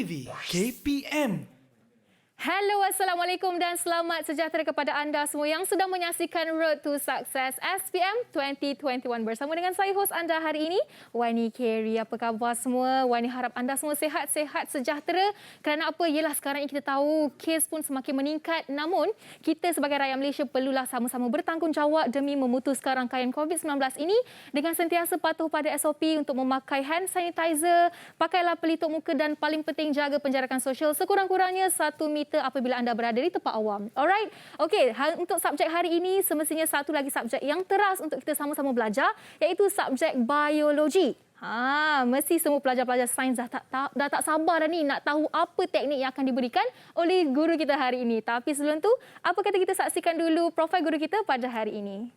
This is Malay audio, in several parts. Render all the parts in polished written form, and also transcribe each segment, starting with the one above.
TV KPM. Hello, Assalamualaikum dan selamat sejahtera kepada anda semua yang sedang menyaksikan Road to Success SPM 2021 bersama dengan saya hos anda hari ini, Wani Carey. Apa khabar semua? Wani harap anda semua sihat-sihat sejahtera. Kerana apa? Yelah sekarang ini kita tahu kes pun semakin meningkat. Namun kita sebagai rakyat Malaysia perlulah sama-sama bertanggungjawab demi memutuskan rangkaian COVID-19 ini dengan sentiasa patuh pada SOP untuk memakai hand sanitizer, pakailah pelitup muka dan paling penting jaga penjarakan sosial sekurang-kurangnya 1 meter apabila anda berada di tempat awam. Alright. Okey, untuk subjek hari ini semestinya satu lagi subjek yang teras untuk kita sama-sama belajar iaitu subjek biologi. Mesti semua pelajar-pelajar sains dah tak sabar dah ni nak tahu apa teknik yang akan diberikan oleh guru kita hari ini. Tapi sebelum tu, apa kata kita saksikan dulu profil guru kita pada hari ini.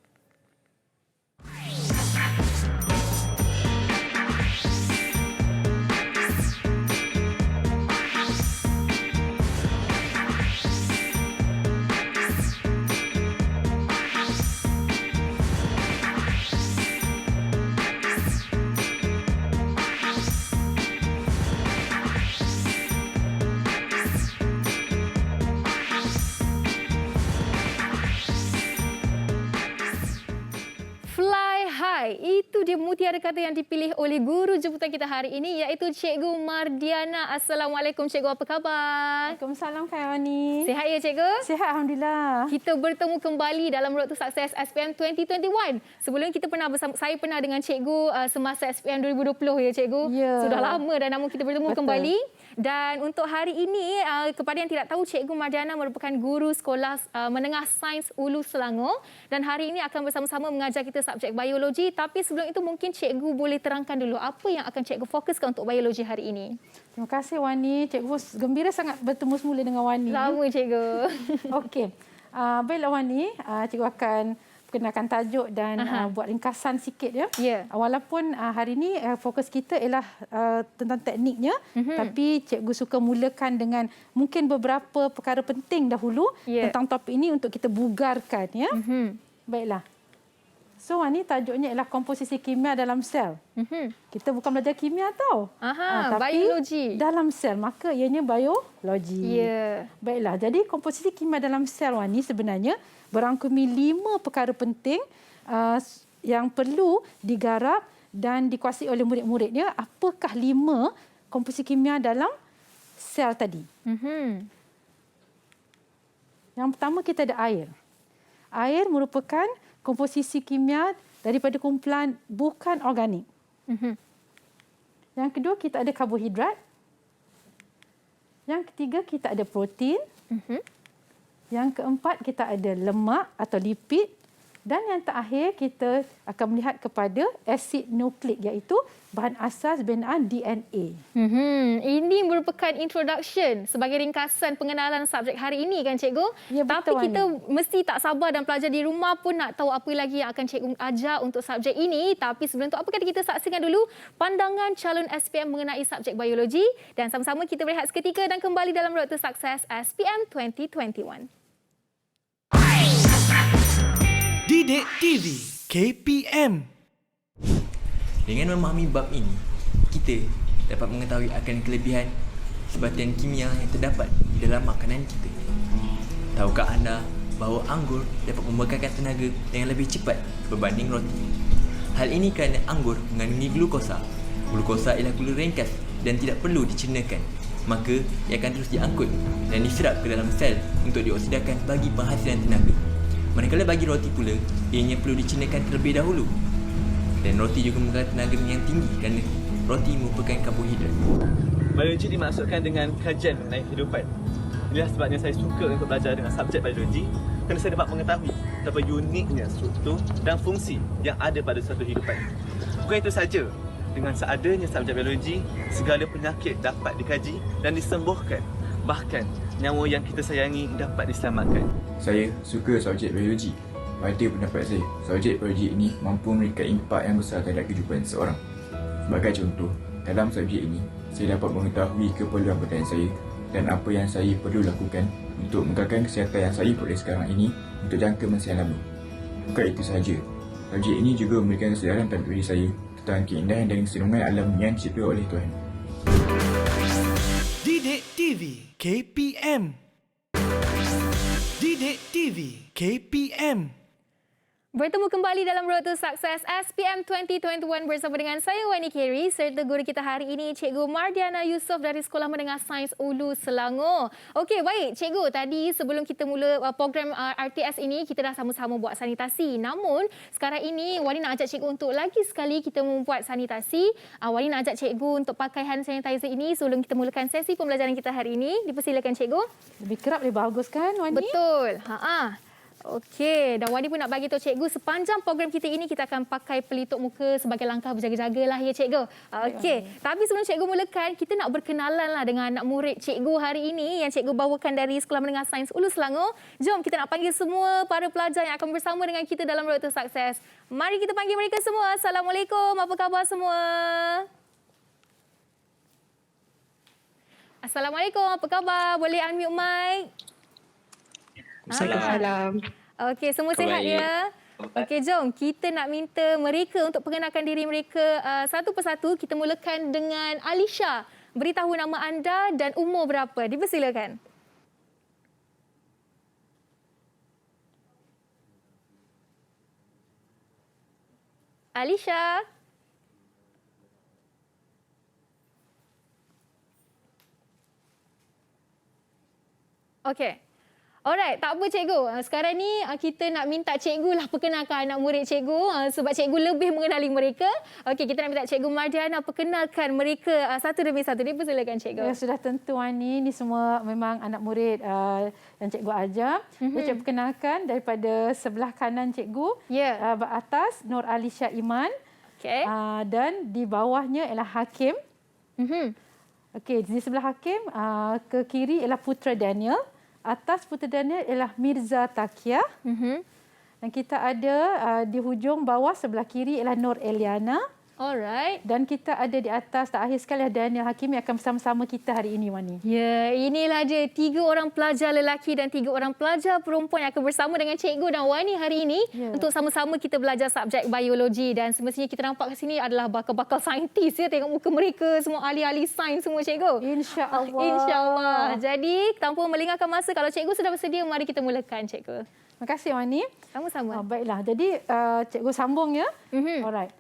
Itu dia mutiara kata yang dipilih oleh guru jemputan kita hari ini iaitu Cikgu Mardiana. Assalamualaikum Cikgu, apa khabar? Waalaikumsalam Kak Wani. Sihat ya Cikgu? Sihat Alhamdulillah. Kita bertemu kembali dalam Road to Success SPM 2021. Sebelum kita saya pernah dengan Cikgu semasa SPM 2020 ya Cikgu. Ya. Sudah lama dah namun kita bertemu kembali. Dan untuk hari ini kepada yang tidak tahu Cikgu Mardiana merupakan guru sekolah menengah sains Ulu Selangor dan hari ini akan bersama-sama mengajar kita subjek biologi. Tapi sebelum itu mungkin Cikgu boleh terangkan dulu apa yang akan Cikgu fokuskan untuk biologi hari ini. Terima kasih Wani. Cikgu gembira sangat bertemu semula dengan Wani. Lama Cikgu. Okey. Baiklah Wani, Cikgu akan perkenalkan tajuk dan buat ringkasan sikit ya. Yeah. Walaupun hari ini fokus kita ialah tentang tekniknya, tapi Cikgu suka mulakan dengan mungkin beberapa perkara penting dahulu tentang topik ini untuk kita bugarkan ya. Baiklah. So, Wani, tajuknya ialah komposisi kimia dalam sel. Kita bukan belajar kimia tau. Tapi biologi. Dalam sel, maka ianya biologi. Baiklah, jadi komposisi kimia dalam sel, Wani, sebenarnya berangkumi 5 perkara penting yang perlu digarap dan dikuasai oleh murid-muridnya. Apakah 5 komposisi kimia dalam sel tadi? Yang pertama, kita ada air. Air merupakan komposisi kimia daripada kumpulan bukan organik. Yang kedua, kita ada karbohidrat. Yang ketiga, kita ada protein. Yang keempat, kita ada lemak atau lipid. Dan yang terakhir, kita akan melihat kepada asid nukleik iaitu bahan asas binaan DNA. Ini merupakan introduction sebagai ringkasan pengenalan subjek hari ini kan Cikgu? Ya, betul, tapi kita Wani. mesti tak sabar dan pelajar di rumah pun nak tahu apa lagi yang akan Cikgu ajar untuk subjek ini. Tapi sebelum tu apa kata kita saksikan dulu pandangan calon SPM mengenai subjek biologi dan sama-sama kita berehat seketika dan kembali dalam Road to Success SPM 2021. Didik TV KPM. Dengan memahami bab ini, kita dapat mengetahui akan kelebihan sebatian kimia yang terdapat di dalam makanan kita. Tahukah anda bahawa anggur dapat membekalkan tenaga dengan lebih cepat berbanding roti? Hal ini kerana anggur mengandungi glukosa. Glukosa ialah gula ringkas dan tidak perlu dicernakan. Maka ia akan terus diangkut dan diserap ke dalam sel untuk dioksidakan bagi penghasilan tenaga. Manakala bagi roti pula, ianya perlu dicernakan terlebih dahulu. Dan roti juga menggunakan tenaga yang tinggi kerana roti merupakan karbohidrat. Biologi dimaksudkan dengan kajian mengenai kehidupan. Inilah sebabnya saya suka untuk belajar dengan subjek biologi kerana saya dapat mengetahui betapa uniknya struktur dan fungsi yang ada pada suatu kehidupan. Bukan itu saja, dengan seadanya subjek biologi, segala penyakit dapat dikaji dan disembuhkan. Bahkan nyawa yang kita sayangi dapat diselamatkan. Saya suka subjek biologi. Pada pendapat saya, subjek biologi ini mampu memberikan impak yang besar terhadap kehidupan seseorang. Sebagai contoh, dalam subjek ini, saya dapat mengetahui keperluan bertanya saya dan apa yang saya perlu lakukan untuk mengekalkan kesihatan yang saya peroleh sekarang ini untuk jangka masa yang lama. Bukan itu sahaja, subjek ini juga memberikan kesedaran terhadap diri saya tentang keindahan dan kesenangan alam yang dicipta oleh Tuhan. Didik TV KPM. Didik TV KPM. Bertemu kembali dalam Road to Success SPM 2021 bersama dengan saya Wani Kerry serta guru kita hari ini Cikgu Mardiana Yusof dari Sekolah Menengah Sains Ulu Selangor. Okey, baik Cikgu, tadi sebelum kita mula program RTS ini kita dah sama-sama buat sanitasi. Namun sekarang ini Wani nak ajak Cikgu untuk lagi sekali kita membuat sanitasi. Wani nak ajak Cikgu untuk pakai hand sanitizer ini sebelum kita mulakan sesi pembelajaran kita hari ini. Dipersilakan Cikgu. Lebih kerap, lebih bagus kan Wani? Betul. Okey, dan Wani pun nak bagi tahu Cikgu sepanjang program kita ini kita akan pakai pelitup muka sebagai langkah berjaga-jaga lah ya Cikgu. Okey, tapi sebelum Cikgu mulakan, kita nak berkenalan lah dengan anak murid Cikgu hari ini yang Cikgu bawakan dari Sekolah Menengah Sains Ulu Selangor. Jom kita nak panggil semua para pelajar yang akan bersama dengan kita dalam Road to Success. Mari kita panggil mereka semua. Assalamualaikum, apa khabar semua? Assalamualaikum, apa khabar? Boleh unmute mic? Salam. Okey, semua sihat ya? Okey, jom kita nak minta mereka untuk perkenalkan diri mereka satu persatu. Kita mulakan dengan Alisha. Beritahu nama anda dan umur berapa. Dipersilakan. Alisha. Okey. Alright, tak apa Cikgu. Sekarang ni kita nak minta Cikgu lah perkenalkan anak murid Cikgu sebab Cikgu lebih mengenali mereka. Okey, kita nak minta Cikgu Mardiana perkenalkan mereka satu demi satu. Dipersilakan Cikgu. Ya, sudah tentu Wani, ni semua memang anak murid yang Cikgu ajar. Cikgu perkenalkan daripada sebelah kanan Cikgu, atas Nur Alisha Iman. Okey. Dan di bawahnya ialah Hakim. Okey, di sebelah Hakim ke kiri ialah Putra Daniel. Atas Putra Daniel ialah Mirza Takia. Dan kita ada di hujung bawah sebelah kiri ialah Nur Eliana. Alright. Dan kita ada di atas tak akhir sekali Daniel Hakim yang akan bersama-sama kita hari ini, Wani. Ya, inilah dia 3 orang pelajar lelaki dan 3 orang pelajar perempuan yang akan bersama dengan Cikgu dan Wani hari ini untuk sama-sama kita belajar subjek biologi. Dan semestinya kita nampak ke sini adalah bakal-bakal saintis ya. Tengok muka mereka, semua ahli-ahli sains semua Cikgu. InsyaAllah. InsyaAllah. Jadi, tanpa melengahkan masa, kalau Cikgu sudah bersedia, mari kita mulakan Cikgu. Terima kasih, Wani. Sama-sama. Baiklah, jadi Cikgu sambung ya. Alright.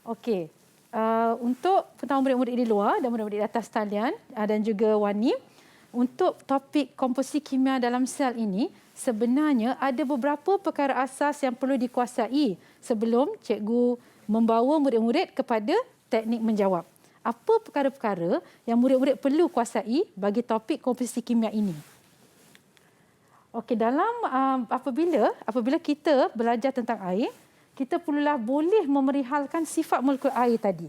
Okey, untuk pertama murid-murid di luar dan murid-murid di atas talian dan juga Wani, untuk topik komposisi kimia dalam sel ini, sebenarnya ada beberapa perkara asas yang perlu dikuasai sebelum Cikgu membawa murid-murid kepada teknik menjawab. Apa perkara-perkara yang murid-murid perlu kuasai bagi topik komposisi kimia ini? Okey, dalam apabila kita belajar tentang air, kita perlulah boleh memerihalkan sifat molekul air tadi.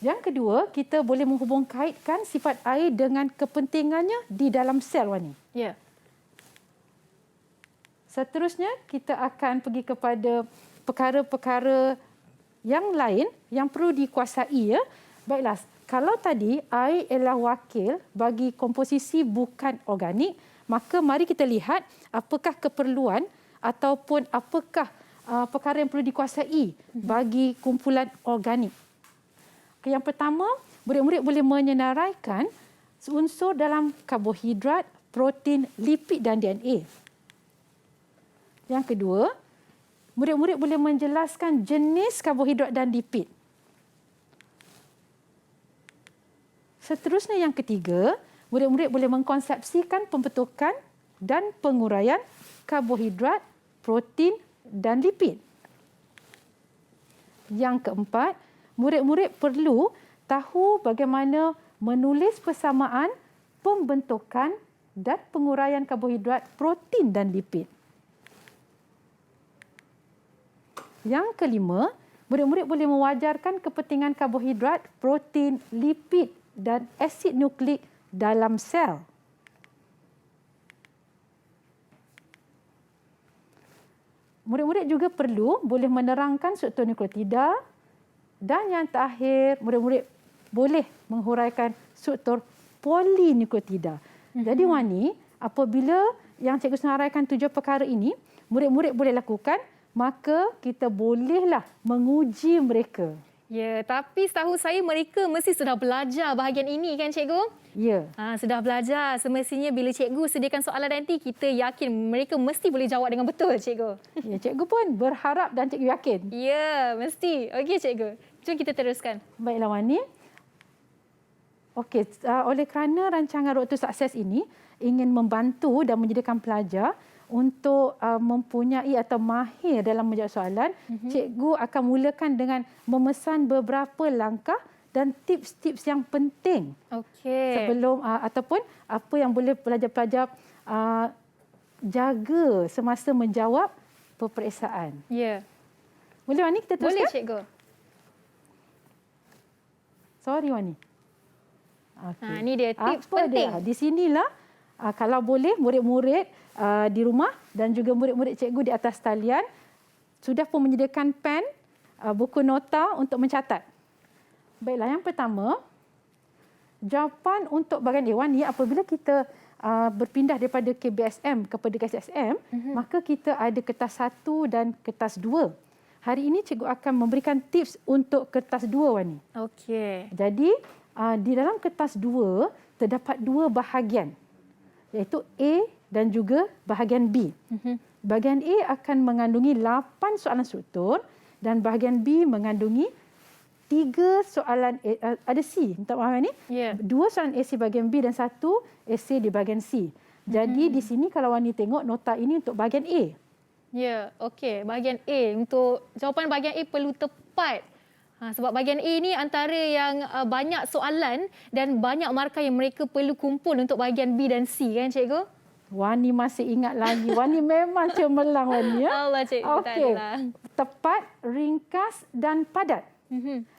Yang kedua, kita boleh menghubung-kaitkan sifat air dengan kepentingannya di dalam sel, Wani. Ya. Seterusnya, kita akan pergi kepada perkara-perkara yang lain yang perlu dikuasai. Ya. Baiklah, kalau tadi air ialah wakil bagi komposisi bukan organik, maka mari kita lihat apakah keperluan ataupun apakah perkara yang perlu dikuasai bagi kumpulan organik. Yang pertama, murid-murid boleh menyenaraikan unsur dalam karbohidrat, protein, lipid dan DNA. Yang kedua, murid-murid boleh menjelaskan jenis karbohidrat dan lipid. Seterusnya yang ketiga, murid-murid boleh mengkonsepsikan pembentukan dan penguraian karbohidrat, protein dan lipid. Yang keempat, murid-murid perlu tahu bagaimana menulis persamaan pembentukan dan penguraian karbohidrat, protein dan lipid. Yang kelima, murid-murid boleh mewajarkan kepentingan karbohidrat, protein, lipid dan asid nukleik dalam sel. Murid-murid juga boleh menerangkan struktur nukleotida dan yang terakhir, murid-murid boleh menghuraikan struktur polinukleotida. Jadi Wani, apabila yang Cikgu senaraikan 7 perkara ini, murid-murid boleh lakukan, maka kita bolehlah menguji mereka. Ya, tapi setahu saya mereka mesti sudah belajar bahagian ini kan cikgu? Ya. Sudah belajar. Semestinya bila cikgu sediakan soalan nanti, kita yakin mereka mesti boleh jawab dengan betul cikgu. Ya, cikgu pun berharap dan cikgu yakin. Ya, mesti. Okey cikgu. Jom kita teruskan. Baiklah Wani. Okey, oleh kerana rancangan Road to Success ini ingin membantu dan menyediakan pelajar untuk mempunyai atau mahir dalam menjawab soalan, cikgu akan mulakan dengan memesan beberapa langkah dan tips-tips yang penting sebelum ataupun apa yang boleh pelajar-pelajar jaga semasa menjawab peperiksaan. Ya. Boleh Wani kita teruskan? Boleh cikgu. Sorry Wani. Okay. Ini dia tips apa penting. Dia? Di sinilah kalau boleh murid-murid di rumah dan juga murid-murid cikgu di atas talian sudah pun menyediakan pen, buku nota untuk mencatat. Baiklah, yang pertama, jawapan untuk bahagian A1 ni apabila kita berpindah daripada KBSM kepada KSSM, maka kita ada kertas 1 dan kertas 2. Hari ini cikgu akan memberikan tips untuk kertas 2 Wani. Okey. Jadi di dalam kertas 2 terdapat 2 bahagian, iaitu A dan juga bahagian B. Bahagian A akan mengandungi 8 soalan struktur dan bahagian B mengandungi 3 soalan ada C, minta maaf ni. Yeah. 2 soalan AC bahagian B dan 1 esei di bahagian C. Jadi di sini kalau Wani tengok nota ini untuk bahagian A. Ya, okey. Bahagian A. Untuk jawapan bahagian A perlu tepat. Sebab bahagian A ni antara yang banyak soalan dan banyak markah yang mereka perlu kumpul untuk bahagian B dan C kan cikgu? Wani masih ingat lagi. Wani memang cemerlang Wani ya. Allah cikgu, tak Okey. adalah. Tepat, ringkas dan padat.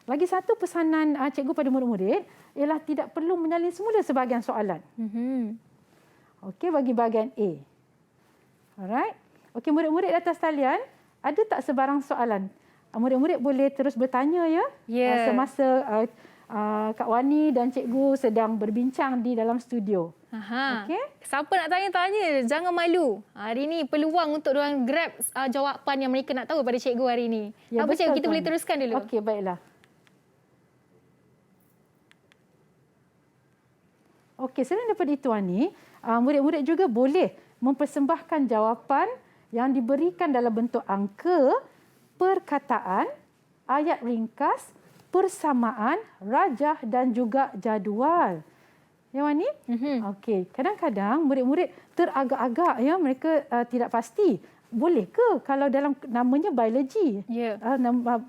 Lagi satu pesanan cikgu pada murid-murid ialah tidak perlu menyalin semula sebahagian soalan. Okey, bagi bahagian A. Alright. Okey, murid-murid di atas talian, ada tak sebarang soalan? Murid-murid boleh terus bertanya ya. Ya. Semasa Kak Wani dan cikgu sedang berbincang di dalam studio. Okey. Siapa nak tanya-tanya, jangan malu. Hari ini peluang untuk diorang grab jawapan yang mereka nak tahu pada cikgu hari ini. Ya, Apa cikgu, betul, kita boleh Wani. teruskan dulu. Okey, baiklah. Okey, selain daripada itu Wani, murid-murid juga boleh mempersembahkan jawapan yang diberikan dalam bentuk angka, perkataan, ayat ringkas, persamaan, rajah dan juga jadual. Ya Wani? Okey, kadang-kadang murid-murid teragak-agak ya, mereka tidak pasti. Boleh ke kalau dalam namanya biologi? Ya.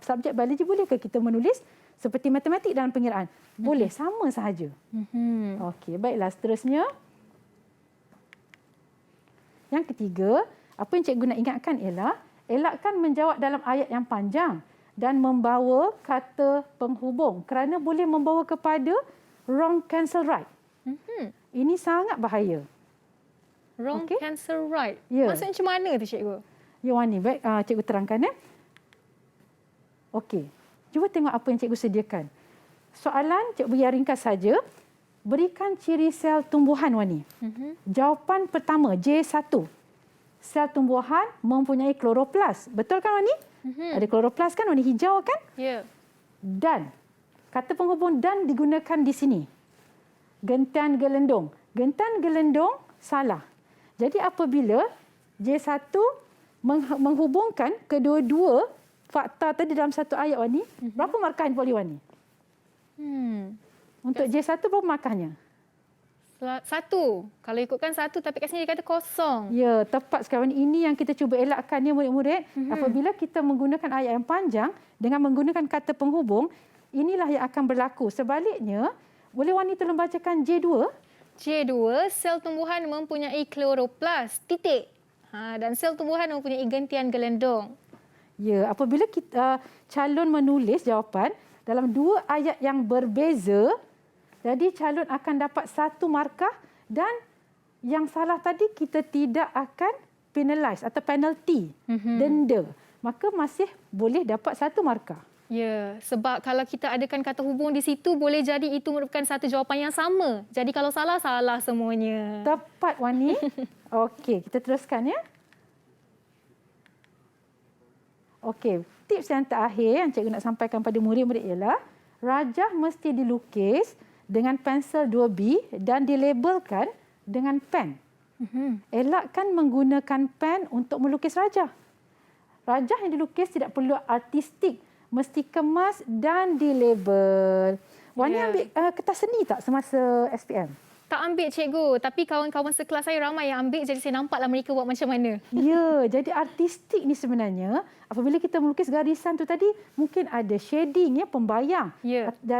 Subjek biologi boleh ke kita menulis seperti matematik dalam pengiraan? Boleh, sama sahaja. Okey, baiklah seterusnya. Yang ketiga, apa yang cikgu nak ingatkan ialah elakkan menjawab dalam ayat yang panjang dan membawa kata penghubung kerana boleh membawa kepada wrong cancel right. Ini sangat bahaya. Wrong Okey. cancel right. Ya. Maksudnya macam mana tu cikgu? Ya Wani, baik cikgu terangkan ya. Okey. Cuba tengok apa yang cikgu sediakan. Soalan cikgu yang ringkas saja. Berikan ciri sel tumbuhan Wani. Jawapan pertama J1. Sel tumbuhan mempunyai kloroplas. Betul kan Wani? Ada kloroplas kan warna hijau kan? Ya. Dan. Kata penghubung dan digunakan di sini. Gentian gelendong. Gentian gelendong salah. Jadi apabila J1 menghubungkan kedua-dua fakta tadi dalam satu ayat Wani, berapa markah yang boleh Wani? Untuk J1 berapa markahnya? 1. Kalau ikutkan 1 tapi kat sini dia kata kosong. Ya, tepat sekali. Ini yang kita cuba elakkan ya murid-murid. Apabila kita menggunakan ayat yang panjang dengan menggunakan kata penghubung, inilah yang akan berlaku. Sebaliknya, boleh Wani tolong bacakan J2? J2, sel tumbuhan mempunyai kloroplas. Titik. Dan sel tumbuhan mempunyai gentian gelendong. Ya, apabila kita calon menulis jawapan dalam 2 ayat yang berbeza, jadi calon akan dapat 1 markah dan yang salah tadi kita tidak akan penalize atau penalty, denda. Maka masih boleh dapat 1 markah. Ya, sebab kalau kita adakan kata hubung di situ, boleh jadi itu merupakan satu jawapan yang sama. Jadi kalau salah, salah semuanya. Tepat Wani. Okey, kita teruskan ya. Okey, tips yang terakhir yang cikgu nak sampaikan pada murid-murid ialah rajah mesti dilukis dengan pensel 2B dan dilabelkan dengan pen. Elakkan menggunakan pen untuk melukis rajah. Rajah yang dilukis tidak perlu artistik, mesti kemas dan dilabel. Wani ambil kertas seni tak semasa SPM? Tak ambil cikgu, tapi kawan-kawan sekelas saya ramai yang ambil, jadi saya nampaklah mereka buat macam mana. Ya, jadi artistik ni sebenarnya apabila kita melukis garisan tu tadi mungkin ada shading ya, pembayang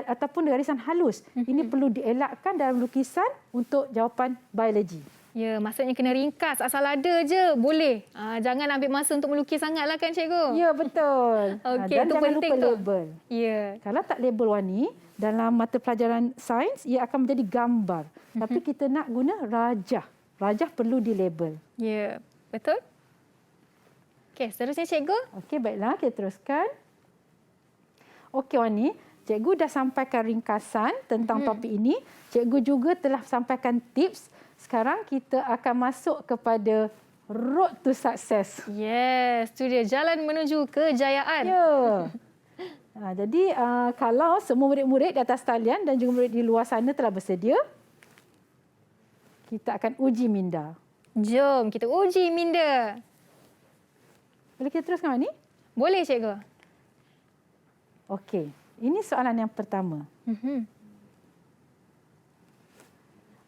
ataupun garisan halus. Ini perlu dielakkan dalam lukisan untuk jawapan biologi. Ya, maksudnya kena ringkas. Asal ada je, boleh. Jangan ambil masa untuk melukis sangatlah kan, cikgu? Ya, betul. Okey, Dan itu jangan penting lupa tu. label. Ya. Kalau tak label Wani, dalam mata pelajaran sains, ia akan menjadi gambar. Tapi kita nak guna rajah. Rajah perlu dilabel. Ya, betul? Okey, seterusnya cikgu. Okey, baiklah. Kita teruskan. Okey, Wani. Cikgu dah sampaikan ringkasan tentang topik ini. Cikgu juga telah sampaikan tips. Sekarang kita akan masuk kepada road to success. Yes, itu dia. Jalan menuju kejayaan. Ya. Jadi kalau semua murid-murid di atas talian dan juga murid di luar sana telah bersedia, kita akan uji minda. Jom kita uji minda. Boleh kita teruskan Wani? Boleh, cikgu. Okey. Ini soalan yang pertama.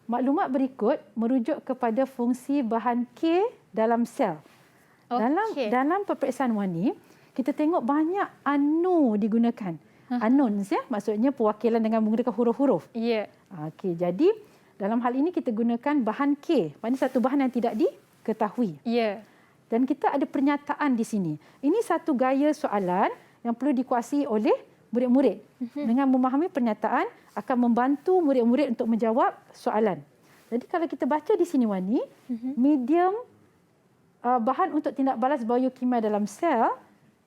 Maklumat berikut merujuk kepada fungsi bahan K dalam sel. Okey. Dalam peperiksaan Wani, kita tengok banyak anu digunakan. Anons ya, maksudnya perwakilan dengan menggunakan huruf-huruf. Ya. Okey, jadi dalam hal ini kita gunakan bahan K. Maknanya satu bahan yang tidak diketahui. Ya. Dan kita ada pernyataan di sini. Ini satu gaya soalan yang perlu dikuasai oleh murid-murid. Dengan memahami pernyataan akan membantu murid-murid untuk menjawab soalan. Jadi kalau kita baca di sini Wani, medium bahan untuk tindak balas biokimia dalam sel.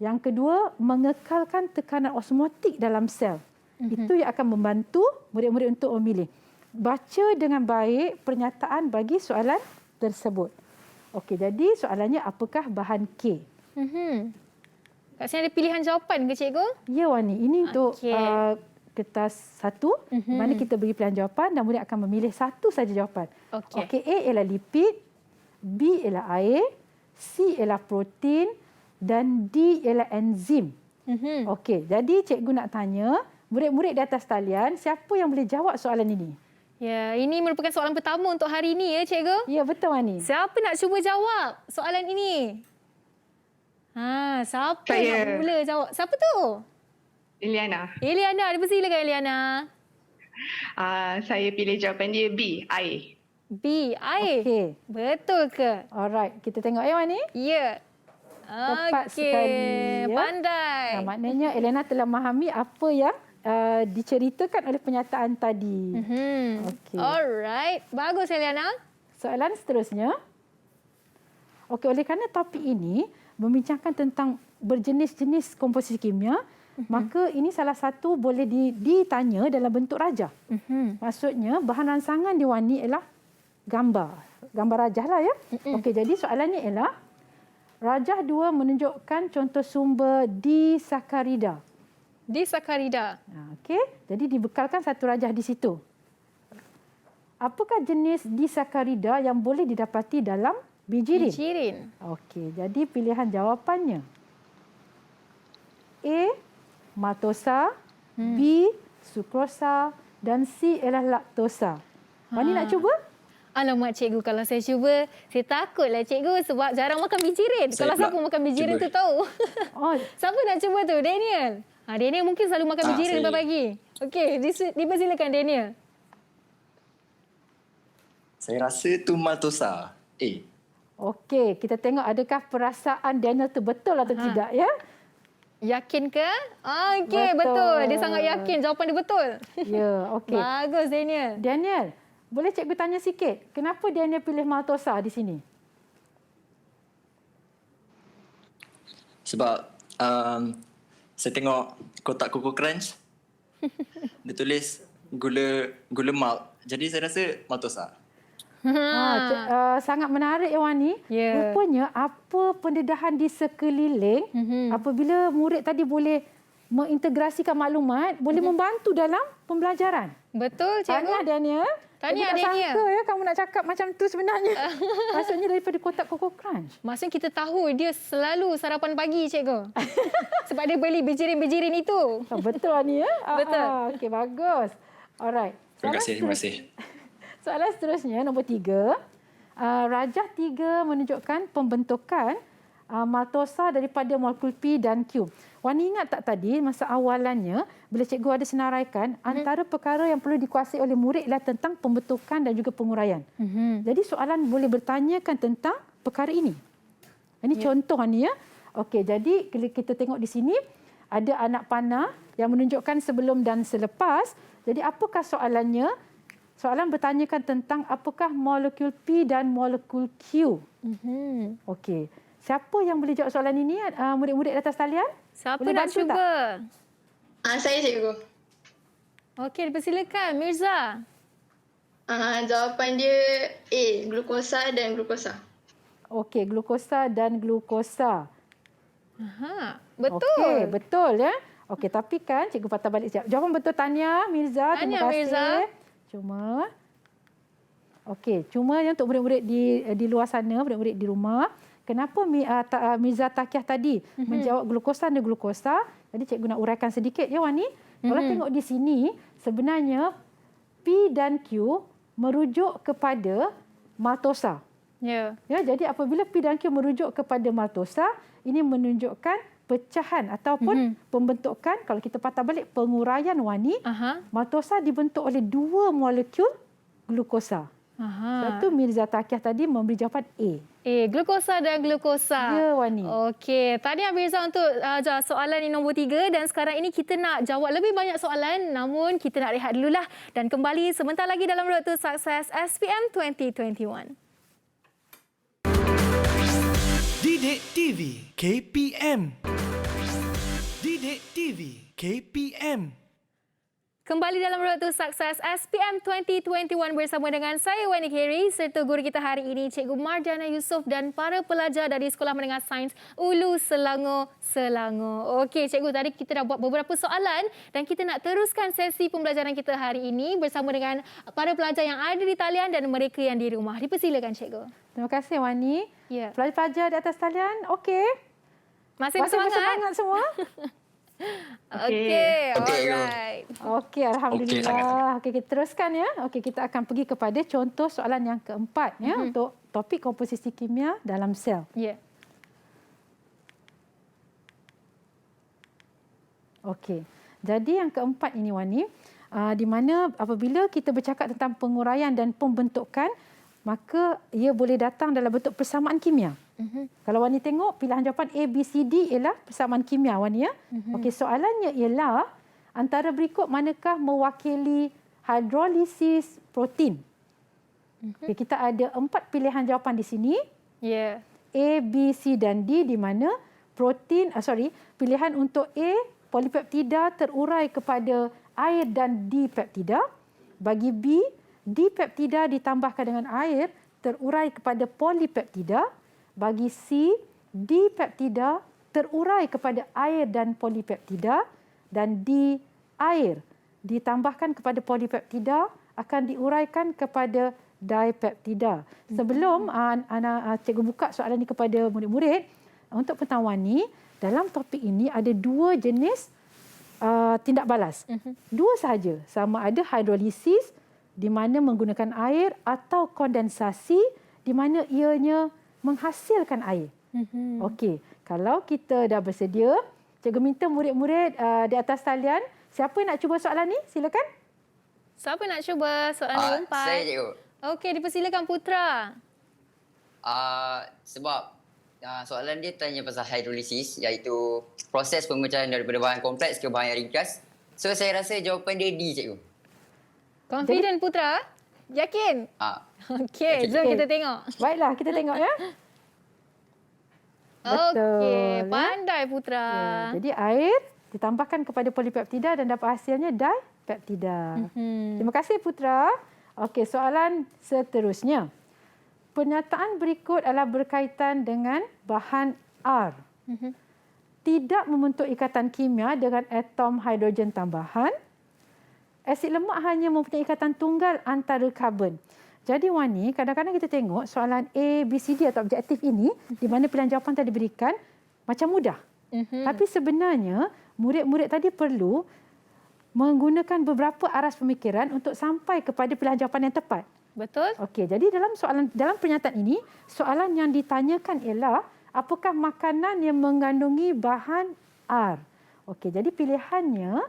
Yang kedua, mengekalkan tekanan osmotik dalam sel. Itu yang akan membantu murid-murid untuk memilih. Baca dengan baik pernyataan bagi soalan tersebut. Okey, jadi soalannya apakah bahan K? Kat sini ada pilihan jawapan ke, cikgu? Ya Wani, ini untuk Okey. kertas satu, mana kita beri pilihan jawapan dan murid akan memilih satu saja jawapan. Okey. Okey, A ialah lipid, B ialah air, C ialah protein dan D ialah enzim. Okey, jadi cikgu nak tanya, murid-murid di atas talian, siapa yang boleh jawab soalan ini? Ya, ini merupakan soalan pertama untuk hari ini ya, cikgu. Ya, betul Wani. Siapa nak cuba jawab soalan ini? Siapa Saya. nak mula jawab? Siapa tu? Liliana. Eliana, dipersilakan Eliana. Saya pilih jawapan dia B, air. B, air. Okey. Betul ke? Alright, kita tengok ya Wani. Ya. Tepat Okey. sekali, ya. Pandai. Maknanya Elena telah memahami apa yang diceritakan oleh pernyataan tadi. Okey. Alright. Bagus Eliana. Soalan seterusnya. Okey, oleh kerana topik ini membincangkan tentang berjenis-jenis komposisi kimia, maka ini salah satu boleh ditanya dalam bentuk rajah. Maksudnya bahan rangsangan di Wani ialah gambar rajah lah ya. Okey, jadi soalannya ialah rajah 2 menunjukkan contoh sumber disakarida. Disakarida. Okey, jadi dibekalkan satu rajah di situ. Apakah jenis disakarida yang boleh didapati dalam bijirin? Bijirin. Okey, jadi pilihan jawapannya. A, maltosa, B, sukrosa dan C ialah laktosa. Wani nak cuba? Alamak cikgu, kalau saya cuba, saya takutlah cikgu sebab jarang makan bijirin. Kalau siapa makan bijirin tu tahu. Oh, Siapa nak cuba tu? Daniel. Daniel mungkin selalu makan bijirin lepas pagi. Okey, dipersilakan Daniel. Saya rasa tu maltosa. A. okey, kita tengok adakah perasaan Daniel tu betul atau tidak ya? Yakin ke? Okey, betul. Dia sangat yakin jawapan dia betul. Ya, okey. Bagus Daniel. Daniel, boleh cikgu tanya sikit, kenapa Daniel pilih maltosa di sini? Sebab saya tengok kotak Coco Crunch. Dia tulis gula malt. Jadi saya rasa maltosa. Sangat menarik ya Wani. Ya. Rupanya apa pendedahan di sekeliling apabila murid tadi boleh mengintegrasikan maklumat, boleh membantu dalam pembelajaran. Betul, Tahniah cikgu. Daniel. Tahniah, Saya tak Daniel. sangka ya kamu nak cakap macam tu sebenarnya. Maksudnya daripada kotak Coco Crunch. Maksudnya kita tahu dia selalu sarapan pagi, cikgu. Sebab dia beli bijirin-bijirin itu. Betul Wani ya? Betul. Okey, bagus. Alright. Terima kasih. Soalan seterusnya, nombor 3. Rajah 3 menunjukkan pembentukan maltosa daripada molekul P dan Q. Wani ingat tak tadi masa awalannya bila cikgu ada senaraikan antara perkara yang perlu dikuasai oleh murid ialah tentang pembentukan dan juga penguraian. Jadi soalan boleh bertanyakan tentang perkara ini. Ini contoh Wani ya. Okey, jadi kita tengok di sini ada anak panah yang menunjukkan sebelum dan selepas. Jadi apakah soalannya? Soalan bertanyakan tentang apakah molekul P dan molekul Q. Okey. Siapa yang boleh jawab soalan ini? Murid-murid atas talian? Siapa Boleh nak bantu cuba? Saya cikgu. Okey, dipersilakan. Mirza. Jawapan dia A, glukosa dan glukosa. Okey, glukosa dan glukosa. Betul. Okey, betul ya. Okey, tapi kan cikgu patah balik sekejap. Jawapan betul Tania, Mirza. Tahniah, Terima kasih. Mirza. Cuma yang untuk murid-murid di luar sana, murid-murid di rumah, kenapa Mirza Takiah tadi menjawab glukosa dan glukosa? Jadi cikgu nak uraikan sedikit ya Wani. Kalau tengok di sini, sebenarnya P dan Q merujuk kepada maltosa. Ya. Ya, jadi apabila P dan Q merujuk kepada maltosa, ini menunjukkan pecahan ataupun pembentukan, kalau kita patah balik penguraian Wani, maltosa dibentuk oleh 2 molekul glukosa. Sebab tu Mirza Takiah tadi memberi jawapan A. Glukosa dan glukosa. Ya, Wani. Okey, tadi Mirza untuk soalan yang nombor 3 dan sekarang ini kita nak jawab lebih banyak soalan namun kita nak rehat dululah dan kembali sebentar lagi dalam Road to Success SPM 2021. Didik TV KPM. Didik TV KPM. Kembali dalam Road to Success SPM 2021 bersama dengan saya Wani Khairy serta guru kita hari ini Cikgu Marjana Yusof dan para pelajar dari Sekolah Menengah Sains Ulu Selangor. Okey cikgu, tadi kita dah buat beberapa soalan dan kita nak teruskan sesi pembelajaran kita hari ini bersama dengan para pelajar yang ada di talian dan mereka yang di rumah. Dipersilakan cikgu. Terima kasih Wani. Ya. Pelajar-pelajar di atas talian, okey. Masih bersemangat semua? Okey, alright. Okey, alhamdulillah. Okey, kita teruskan ya. Okey, kita akan pergi kepada contoh soalan yang keempat ya untuk topik komposisi kimia dalam sel. Ya. Okey. Jadi yang keempat ini Wani, di mana apabila kita bercakap tentang penguraian dan pembentukan, maka ia boleh datang dalam bentuk persamaan kimia. Kalau Wani tengok pilihan jawapan A, B, C, D ialah persamaan kimia Wani ya. Okey, soalannya ialah antara berikut manakah mewakili hidrolisis protein? Okey, kita ada 4 pilihan jawapan di sini. Ya. A, B, C dan D di mana pilihan untuk A, polipeptida terurai kepada air dan D peptida. Bagi B, D peptida ditambahkan dengan air terurai kepada polipeptida. Bagi C, D peptida terurai kepada air dan polipeptida, dan D, air ditambahkan kepada polipeptida akan diuraikan kepada dipeptida. Sebelum cikgu buka soalan ini kepada murid-murid, untuk pengetahuan ni, dalam topik ini ada 2 jenis tindak balas. 2 sahaja, sama ada hidrolisis di mana menggunakan air atau kondensasi di mana ianya menghasilkan air. Okey, kalau kita dah bersedia, cikgu minta murid-murid di atas talian, siapa yang nak cuba soalan ni? Silakan. Siapa nak cuba soalan nombor 4? Saya cikgu. Okey, dipersilakan Putra. Sebab soalan dia tanya pasal hidrolisis, iaitu proses pemecahan daripada bahan kompleks ke bahan yang ringkas. So saya rasa jawapan dia D cikgu. Confident Putra? Yakin? Okey, jom kita tengok. Baiklah, kita tengok ya. Okey, pandai Putra. Ya, jadi air ditambahkan kepada polipeptida dan dapat hasilnya dipeptida. Terima kasih Putra. Okey, soalan seterusnya. Pernyataan berikut adalah berkaitan dengan bahan R. Tidak membentuk ikatan kimia dengan atom hidrogen tambahan. Asid lemak hanya mempunyai ikatan tunggal antara karbon. Jadi Wani, kadang-kadang kita tengok soalan A, B, C, D atau objektif ini di mana pilihan jawapan tadi diberikan macam mudah. Tapi sebenarnya murid-murid tadi perlu menggunakan beberapa aras pemikiran untuk sampai kepada pilihan jawapan yang tepat. Betul? Okey, jadi dalam pernyataan ini, soalan yang ditanyakan ialah apakah makanan yang mengandungi bahan R? Okey, jadi pilihannya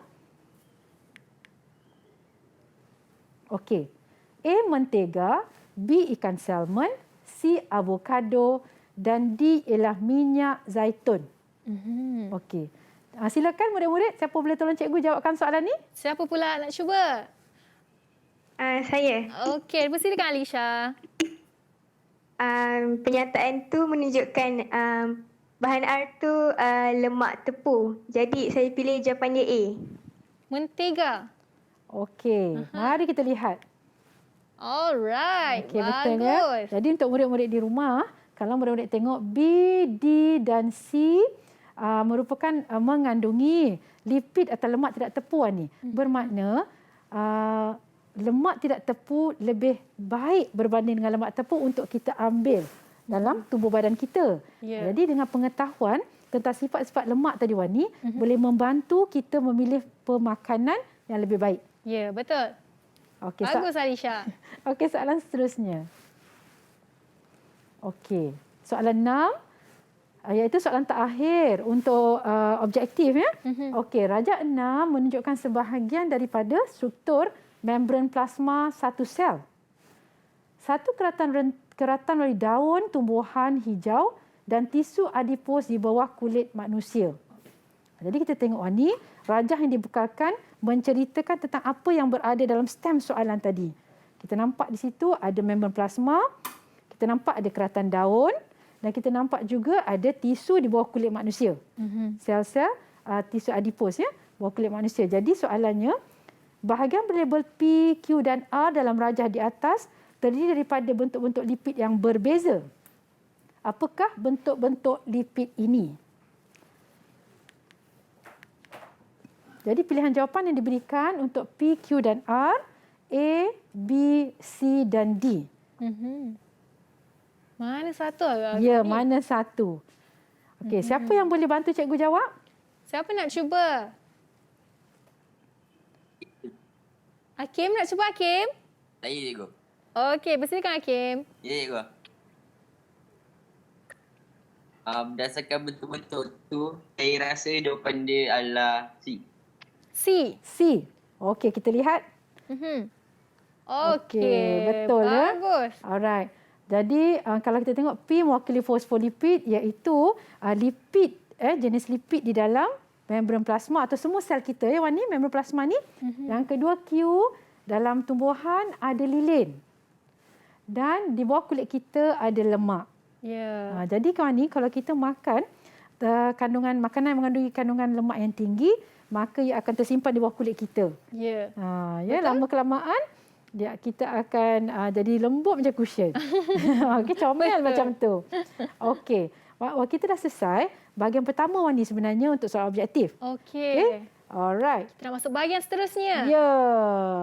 okey. A. Mentega, B. Ikan salmon, C. Avokado dan D. ialah minyak zaitun. Okey. Silakan murid-murid, siapa boleh tolong cikgu jawabkan soalan ni? Siapa pula nak cuba? Saya. Okey, bersilakan Alisha. Pernyataan tu menunjukkan bahan R tu lemak tepu. Jadi saya pilih jawapan dia A. Mentega. Okey, mari kita lihat. Alright, Okey, bagus. betul ya. Jadi untuk murid-murid di rumah, kalau murid-murid tengok B, D dan C merupakan mengandungi lipid atau lemak tidak tepu ni. Bermakna lemak tidak tepu lebih baik berbanding dengan lemak tepu untuk kita ambil dalam tubuh badan kita. Jadi dengan pengetahuan tentang sifat-sifat lemak tadi Wani, boleh membantu kita memilih pemakanan yang lebih baik. Ya, betul. Okey, Bagus Alisha. Okey, soalan seterusnya. Okey, soalan 6 iaitu soalan terakhir untuk objektif ya. Okey, rajak 6 menunjukkan sebahagian daripada struktur membran plasma satu sel. Satu keratan dari daun tumbuhan hijau dan tisu adipos di bawah kulit manusia. Jadi kita tengok ni, rajah yang dibekalkan menceritakan tentang apa yang berada dalam stem soalan tadi. Kita nampak di situ ada membran plasma, kita nampak ada keratan daun dan kita nampak juga ada tisu di bawah kulit manusia. Sel-sel tisu adipos ya, bawah kulit manusia. Jadi soalannya, bahagian berlabel P, Q dan R dalam rajah di atas terdiri daripada bentuk-bentuk lipid yang berbeza. Apakah bentuk-bentuk lipid ini? Jadi pilihan jawapan yang diberikan untuk P, Q dan R, A, B, C dan D. Mana satu? Ya, mana satu? Okey, siapa yang boleh bantu cikgu jawab? Siapa nak cuba? Hakim nak cuba Hakim? Saya cikgu. Okey, bersilakan Hakim. Ya cikgu. Berdasarkan bentuk-bentuk tu, saya rasa jawapan dia adalah C. C. Okey, kita lihat. Okey, betul ya. Bagus. Alright. Jadi kalau kita tengok P mewakili fosfolipid iaitu lipid jenis lipid di dalam membran plasma atau semua sel kita ya Wani, membran plasma ni. Yang kedua Q dalam tumbuhan ada lilin. Dan di bawah kulit kita ada lemak. Ya. Jadi kawan ni kalau kita makan kandungan makanan yang mengandungi kandungan lemak yang tinggi, maka ia akan tersimpan di bawah kulit kita. Ya. Ya, lama kelamaan kita akan jadi lembut macam cushion. Okey, comel macam tu. Okey. Kita dah selesai bahagian pertama Wani sebenarnya untuk soal objektif. Okey. Alright. Kita nak masuk bahagian seterusnya. Ya.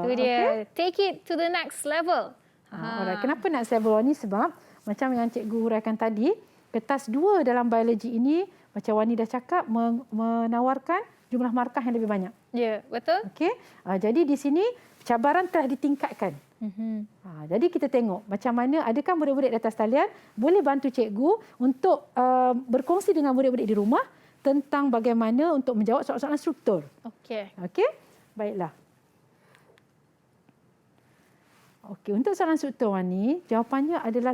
Itu dia. Take it to the next level. Alright. Kenapa next level Wani? Sebab macam yang cikgu huraikan tadi, kertas 2 dalam biologi ini macam Wani dah cakap menawarkan jumlah markah yang lebih banyak. Ya, betul. Okey. Jadi di sini cabaran telah ditingkatkan. Jadi kita tengok macam mana, adakah murid-murid di atas talian boleh bantu cikgu untuk berkongsi dengan murid-murid di rumah tentang bagaimana untuk menjawab soalan-soalan struktur. Okey. Okey? Baiklah. Okey, untuk soalan struktur ni, jawapannya adalah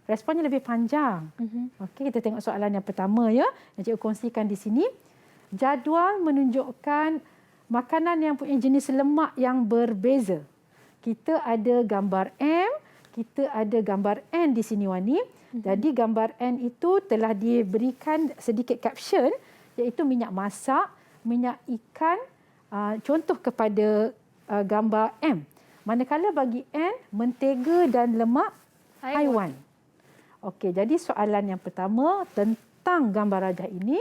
responnya lebih panjang. Okey, kita tengok soalan yang pertama ya, yang cikgu kongsikan di sini. Jadual menunjukkan makanan yang punya jenis lemak yang berbeza. Kita ada gambar M, kita ada gambar N di sini Wani. Jadi gambar N itu telah diberikan sedikit caption iaitu minyak masak, minyak ikan, contoh kepada gambar M. Manakala bagi N, mentega dan lemak haiwan. Okey, jadi soalan yang pertama tentang gambar rajah ini.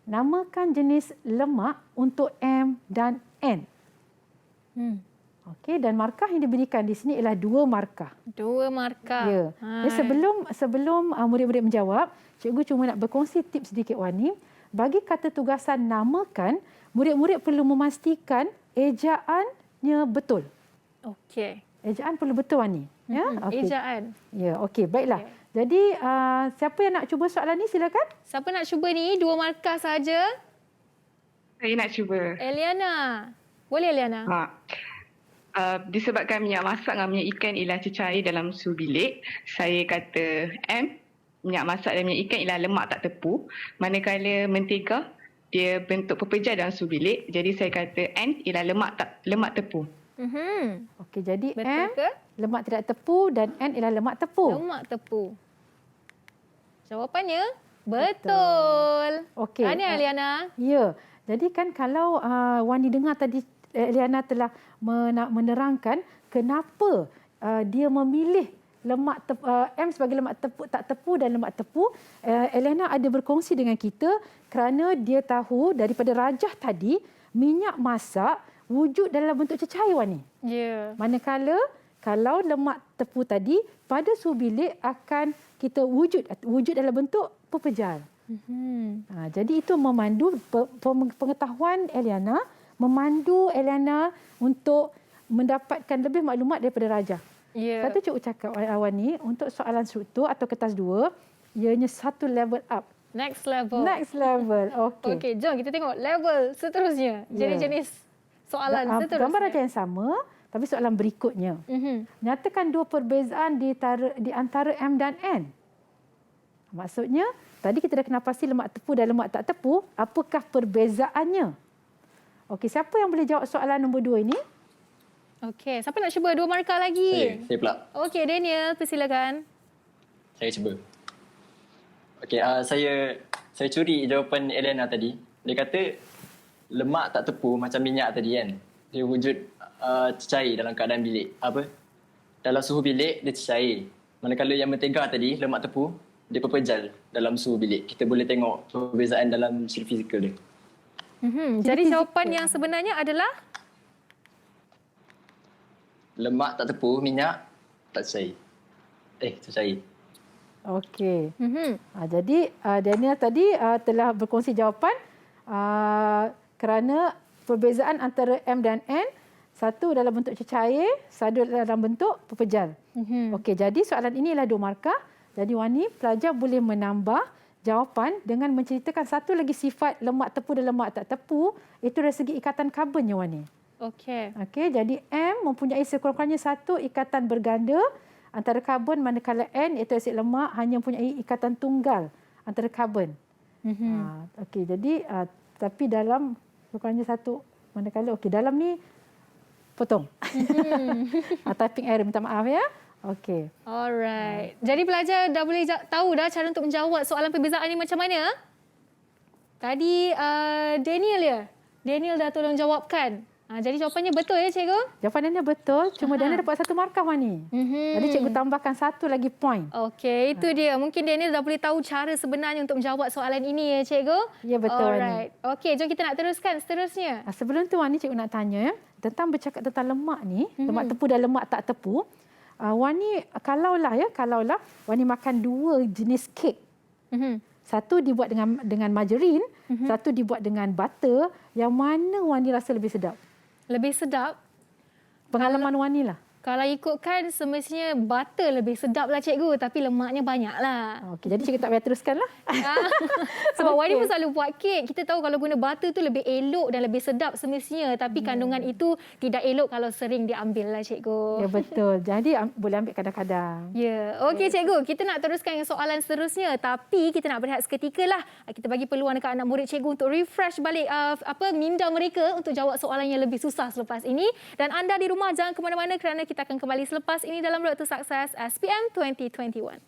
Namakan jenis lemak untuk M dan N. Okey, dan markah yang diberikan di sini ialah 2 markah. 2 markah. Ya. Jadi sebelum murid-murid menjawab, cikgu cuma nak berkongsi tips sedikit Wani. Bagi kata tugasan namakan, murid-murid perlu memastikan ejaannya betul. Okey. Ejaan perlu betul Wani. Ya, okey. Ejaan. Ya, okey, baiklah. Okey. Jadi siapa yang nak cuba soalan ni silakan. Siapa nak cuba ni? 2 markah saja. Saya nak cuba. Eliana. Boleh Eliana? Disebabkan minyak masak dengan minyak ikan ialah cecair dalam suhu bilik, saya kata M, minyak masak dan minyak ikan ialah lemak tak tepu. Manakala mentega, dia bentuk pepejal dalam suhu bilik. Jadi saya kata N ialah lemak tepu. Okey, jadi Betul M ke? lemak tidak tepu dan N ialah lemak tepu. Lemak tepu. Jawapannya betul. Okey. Tahniah Eliana. Ya. Jadi kan kalau Wani dengar tadi Eliana telah menerangkan kenapa dia memilih lemak M sebagai lemak tepu, tak tepu dan lemak tepu. Eliana ada berkongsi dengan kita kerana dia tahu daripada rajah tadi minyak masak wujud dalam bentuk cecair Wani. Ya. Manakala kalau lemak tepu tadi pada suhu bilik akan kita wujud dalam bentuk pepejal. Jadi itu memandu pengetahuan Eliana, memandu Eliana untuk mendapatkan lebih maklumat daripada rajah. Ya. Satu cikgu cakap Wani, untuk soalan struktur atau kertas 2, ianya satu level up. Next level. Next level. Okey. Okey, jom kita tengok level seterusnya. Jenis-jenis soalan seterusnya. Gambar rajah yang sama, tapi soalan berikutnya. Nyatakan 2 perbezaan di antara M dan N. Maksudnya, tadi kita dah kenal pasti lemak tepu dan lemak tak tepu. Apakah perbezaannya? Okey, siapa yang boleh jawab soalan nombor 2 ini? Okey, siapa nak cuba 2 markah lagi? Saya pula. Okey, Daniel, persilakan. Saya cuba. Okey, saya curi jawapan Elena tadi. Dia kata lemak tak tepu macam minyak tadi kan. Dia wujud cecair dalam keadaan bilik. Dalam suhu bilik dia cecair. Manakala yang mentega tadi, lemak tepu, dia pepejal dalam suhu bilik. Kita boleh tengok perbezaan dalam segi fizikal dia. Jadi jawapan yang sebenarnya adalah lemak tak tepu, minyak tak cecair. Cecair. Okey. Jadi Daniel tadi telah berkongsi jawapan kerana perbezaan antara M dan N, satu dalam bentuk cecair, satu dalam bentuk pepejal. Okey, jadi soalan ini ialah 2 markah. Jadi Wani, pelajar boleh menambah jawapan dengan menceritakan satu lagi sifat lemak tepu dan lemak tak tepu, itu dari segi ikatan karbonnya Wani. okey. Okey, jadi M mempunyai sekurang-kurangnya satu ikatan berganda antara karbon, manakala N iaitu asid lemak hanya mempunyai ikatan tunggal antara karbon. Okey, jadi tapi dalam sekurang-kurangnya satu, manakala dalam ni potong. Typing error, minta maaf ya. Okey. Alright. Jadi pelajar dah boleh tahu dah cara untuk menjawab soalan perbezaan ni macam mana? Tadi Daniel ya? Daniel dah tolong jawabkan. Jadi jawapannya betul ya cikgu? Jawapannya betul, cuma Daniel dapat 1 markah Wani. Jadi cikgu tambahkan 1 lagi point. Okey, itu dia. Mungkin Daniel dah boleh tahu cara sebenarnya untuk menjawab soalan ini ya cikgu? Ya betul Alright. Wani. Okey, jom kita nak teruskan seterusnya. Sebelum tu Wani, cikgu nak tanya tentang bercakap tentang lemak ni, lemak tepu dan lemak tak tepu. Wani kalaulah Wani makan 2 jenis kek. Satu dibuat dengan margarin, satu dibuat dengan butter. Yang mana Wani rasa lebih sedap? Lebih sedap? Pengalaman Wani lah. Kalau ikutkan semestinya butter lebih sedap lah cikgu, tapi lemaknya banyak lah. Okey, jadi cikgu tak payah teruskan lah. Sebab Wani pun selalu buat kek. Kita tahu kalau guna butter tu lebih elok dan lebih sedap semestinya. Tapi kandungan itu tidak elok kalau sering diambil lah cikgu. Ya betul. Jadi boleh ambil kadang-kadang. Ya. Okey cikgu, kita nak teruskan soalan seterusnya. Tapi kita nak berehat seketika lah. Kita bagi peluang dekat anak murid cikgu untuk refresh balik minda mereka untuk jawab soalan yang lebih susah selepas ini. Dan anda di rumah jangan ke mana-mana kerana kita akan kembali selepas ini dalam Road to Success SPM 2021.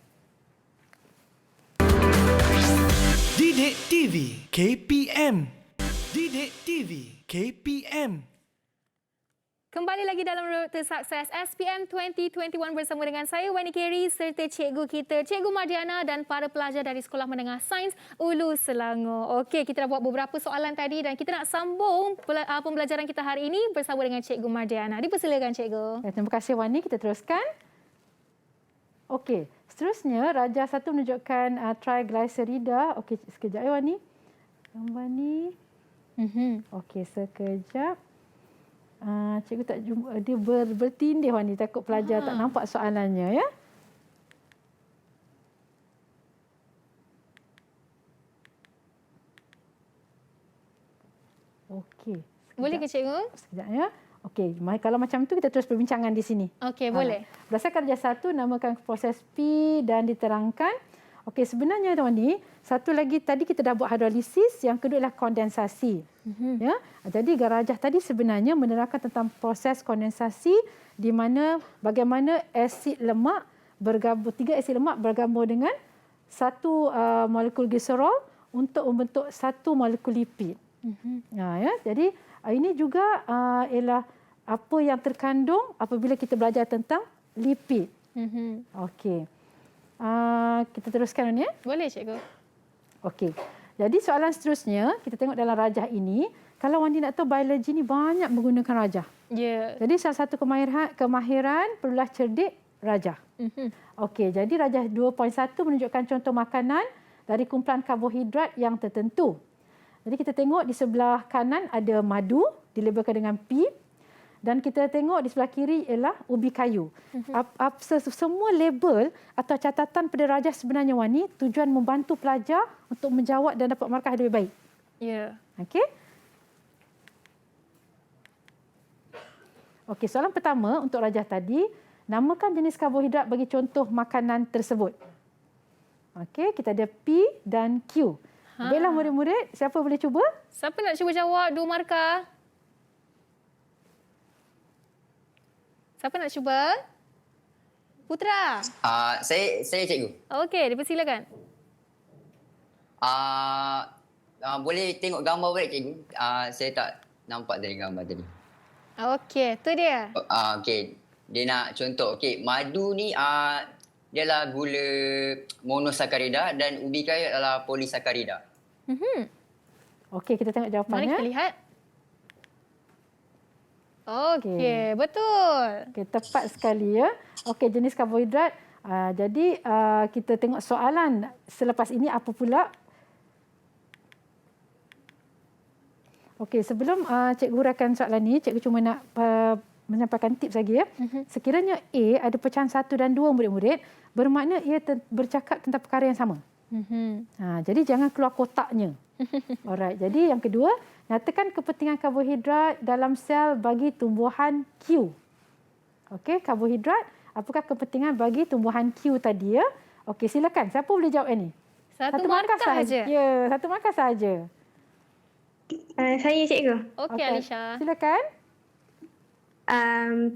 Didik TV KPM. Didik TV KPM. Kembali lagi dalam Road to Success SPM 2021 bersama dengan saya Wani Kerry serta cikgu kita, Cikgu Mardiana dan para pelajar dari Sekolah Menengah Sains Ulu Selangor. Okey, kita dah buat beberapa soalan tadi dan kita nak sambung pembelajaran kita hari ini bersama dengan Cikgu Mardiana. Dipersilakan Cikgu. Terima kasih Wani, kita teruskan. Okey, seterusnya Raja 1 menunjukkan triglycerida. Okey, sekejap ya Wani. Gambar ni. Okey, sekejap. Cikgu tak jumpa, dia bertindih Wani, takut pelajar tak nampak soalannya ya. Okey. Boleh ke Cikgu? Sekejap ya. Okey, kalau macam tu kita terus perbincangan di sini. Okey, boleh. Berdasarkan Raja 1 namakan proses P dan diterangkan. Okey, sebenarnya Wani, satu lagi tadi kita dah buat hidrolisis, yang kedua adalah kondensasi. Ya. Jadi Garajah tadi sebenarnya menerangkan tentang proses kondensasi di mana bagaimana asid lemak bergabung, 3 asid lemak bergabung dengan satu molekul gliserol untuk membentuk satu molekul lipid. Ya, jadi ini juga ialah apa yang terkandung apabila kita belajar tentang lipid. Okey. Kita teruskan ni ya? Boleh Cikgu. Okey. Jadi soalan seterusnya, kita tengok dalam rajah ini, kalau Wandi nak tahu biologi ni banyak menggunakan rajah. Ya. Jadi salah satu kemahiran perlulah cerdik rajah. Okey, jadi rajah 2.1 menunjukkan contoh makanan dari kumpulan karbohidrat yang tertentu. Jadi kita tengok di sebelah kanan ada madu, dilabelkan dengan P. Dan kita tengok di sebelah kiri ialah ubi kayu. Semua label atau catatan pada rajah sebenarnya Wani tujuan membantu pelajar untuk menjawab dan dapat markah lebih baik. Ya. Okey. Okey, soalan pertama untuk rajah tadi, namakan jenis karbohidrat bagi contoh makanan tersebut. Okey, kita ada P dan Q. Baiklah murid-murid, siapa boleh cuba? Siapa nak cuba jawab 2 markah? Siapa nak cuba? Putra. Saya cikgu. Okey, dipersilakan. Boleh tengok gambar balik cikgu. Saya tak nampak dari gambar tadi. Okey, tu dia. Okey. Dia nak contoh. Okey, madu ni dia adalah gula monosakarida dan ubi kayu adalah polisakarida. Okey, kita tengok jawapannya. Mari kita lihat. Okey, betul. Okey, tepat sekali ya. Okey, jenis karbohidrat. Jadi kita tengok soalan selepas ini apa pula? Okey, sebelum cikgu huraikan soalan ni, cikgu cuma nak menyampaikan tips lagi ya. Sekiranya A ada pecahan 1 dan 2 murid-murid, bermakna ia bercakap tentang perkara yang sama. Jadi jangan keluar kotaknya. Alright, jadi yang kedua, nyatakan kepentingan karbohidrat dalam sel bagi tumbuhan Q. Okey, karbohidrat, apakah kepentingan bagi tumbuhan Q tadi ya? Okey, silakan. Siapa boleh jawab ini? Satu markah sahaja. Ya, satu markah sahaja. Saya cikgu. Okey, Alisha. Silakan.